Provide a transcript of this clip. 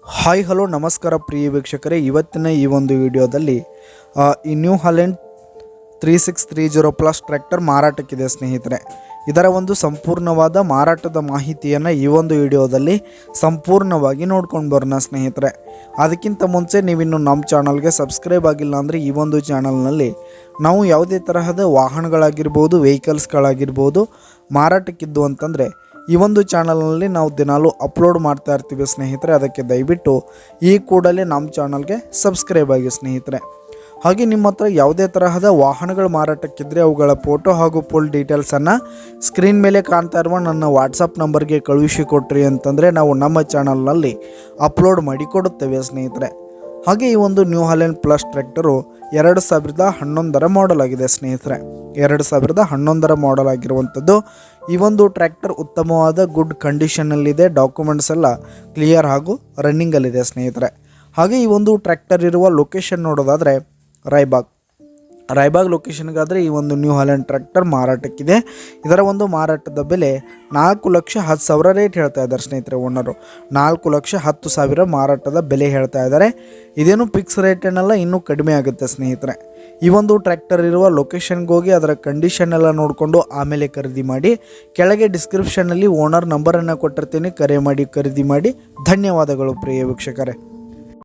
Hi hello ನಮಸ್ಕಾರ ಪ್ರಿಯ ವೀಕ್ಷಕರೇ, ಇವತ್ತಿನ ಈ ಒಂದು ವಿಡಿಯೋದಲ್ಲಿ ಈ ನ್ಯೂ ಹಾಲೆಂಡ್ 3630 ಪ್ಲಸ್ ಟ್ರ್ಯಾಕ್ಟರ್ ಮಾರಾಟಕ್ಕಿದೆ ಸ್ನೇಹಿತರೆ. ಇದರ ಒಂದು ಸಂಪೂರ್ಣವಾದ ಮಾರಾಟದ ಮಾಹಿತಿಯನ್ನು ಈ ಒಂದು ವಿಡಿಯೋದಲ್ಲಿ ಸಂಪೂರ್ಣವಾಗಿ ನೋಡ್ಕೊಂಡು ಬರೋಣ ಸ್ನೇಹಿತರೆ. ಅದಕ್ಕಿಂತ ಮುಂಚೆ ನೀವಿನ್ನು ನಮ್ಮ ಚಾನಲ್ಗೆ ಸಬ್ಸ್ಕ್ರೈಬ್ ಆಗಿಲ್ಲ ಅಂದರೆ ಈ ಒಂದು ಚಾನಲ್ನಲ್ಲಿ ನಾವು ಯಾವುದೇ ತರಹದ ವಾಹನಗಳಾಗಿರ್ಬೋದು, ವೆಹಿಕಲ್ಸ್ಗಳಾಗಿರ್ಬೋದು ಮಾರಾಟಕ್ಕಿದ್ದು ಅಂತಂದರೆ ಈ ಒಂದು ಚಾನಲ್ನಲ್ಲಿ ನಾವು ದಿನಾಲೂ ಅಪ್ಲೋಡ್ ಮಾಡ್ತಾ ಇರ್ತೀವಿ ಸ್ನೇಹಿತರೆ. ಅದಕ್ಕೆ ದಯವಿಟ್ಟು ಈ ಕೂಡಲೇ ನಮ್ಮ ಚಾನಲ್ಗೆ ಸಬ್ಸ್ಕ್ರೈಬ್ ಆಗಿ ಸ್ನೇಹಿತರೆ. ಹಾಗೆ ನಿಮ್ಮ ಹತ್ರ ಯಾವುದೇ ತರಹದ ವಾಹನಗಳು ಮಾರಾಟಕ್ಕಿದ್ದರೆ ಅವುಗಳ ಫೋಟೋ ಹಾಗೂ ಫುಲ್ ಡೀಟೇಲ್ಸನ್ನು ಸ್ಕ್ರೀನ್ ಮೇಲೆ ಕಾಣ್ತಾ ಇರುವ ನನ್ನ ವಾಟ್ಸಪ್ ನಂಬರ್ಗೆ ಕಳುಹಿಸಿಕೊಟ್ರಿ ಅಂತಂದರೆ ನಾವು ನಮ್ಮ ಚಾನಲ್ನಲ್ಲಿ ಅಪ್ಲೋಡ್ ಮಾಡಿ ಕೊಡುತ್ತೇವೆ ಸ್ನೇಹಿತರೆ. ಹಾಗೆ ಈ ಒಂದು new Holland plus tractor 2011 model ಆಗಿದೆ ಸ್ನೇಹಿತರೆ. 2011 ಮಾಡೆಲ್ ಆಗಿರುವಂಥದ್ದು. ಈ ಒಂದು ಟ್ರ್ಯಾಕ್ಟರ್ ಉತ್ತಮವಾದ ಗುಡ್ ಕಂಡೀಷನ್ನಲ್ಲಿದೆ. ಡಾಕ್ಯುಮೆಂಟ್ಸ್ ಎಲ್ಲ ಕ್ಲಿಯರ್ ಹಾಗೂ ರನ್ನಿಂಗಲ್ಲಿದೆ ಸ್ನೇಹಿತರೆ. ಹಾಗೆ ಈ ಒಂದು ಟ್ರ್ಯಾಕ್ಟರ್ ಇರುವ ಲೊಕೇಶನ್ ನೋಡೋದಾದರೆ ರಾಯಬಾಗ್ ಲೊಕೇಶನ್ಗಾದರೆ ಈ ಒಂದು ನ್ಯೂ ಹಾಲೆಂಡ್ ಟ್ರ್ಯಾಕ್ಟರ್ ಮಾರಾಟಕ್ಕಿದೆ. ಇದರ ಒಂದು ಮಾರಾಟದ ಬೆಲೆ 4,10,000 ರೇಟ್ ಹೇಳ್ತಾ ಇದ್ದಾರೆ ಸ್ನೇಹಿತರೆ. ಓನರು 4,10,000 ಮಾರಾಟದ ಬೆಲೆ ಹೇಳ್ತಾ ಇದ್ದಾರೆ. ಇದೇನು ಫಿಕ್ಸ್ ರೇಟ್ ಏನಲ್ಲ, ಇನ್ನೂ ಕಡಿಮೆ ಆಗುತ್ತೆ ಸ್ನೇಹಿತರೆ. ಈ ಒಂದು ಟ್ರ್ಯಾಕ್ಟರ್ ಇರುವ ಲೊಕೇಶನ್ಗೆ ಹೋಗಿ ಅದರ ಕಂಡೀಷನ್ ಎಲ್ಲ ನೋಡಿಕೊಂಡು ಆಮೇಲೆ ಖರೀದಿ ಮಾಡಿ. ಕೆಳಗೆ ಡಿಸ್ಕ್ರಿಪ್ಷನ್ನಲ್ಲಿ ಓನರ್ ನಂಬರನ್ನು ಕೊಟ್ಟಿರ್ತೀನಿ, ಕರೆ ಮಾಡಿ ಖರೀದಿ ಮಾಡಿ. ಧನ್ಯವಾದಗಳು ಪ್ರಿಯ ವೀಕ್ಷಕರೇ.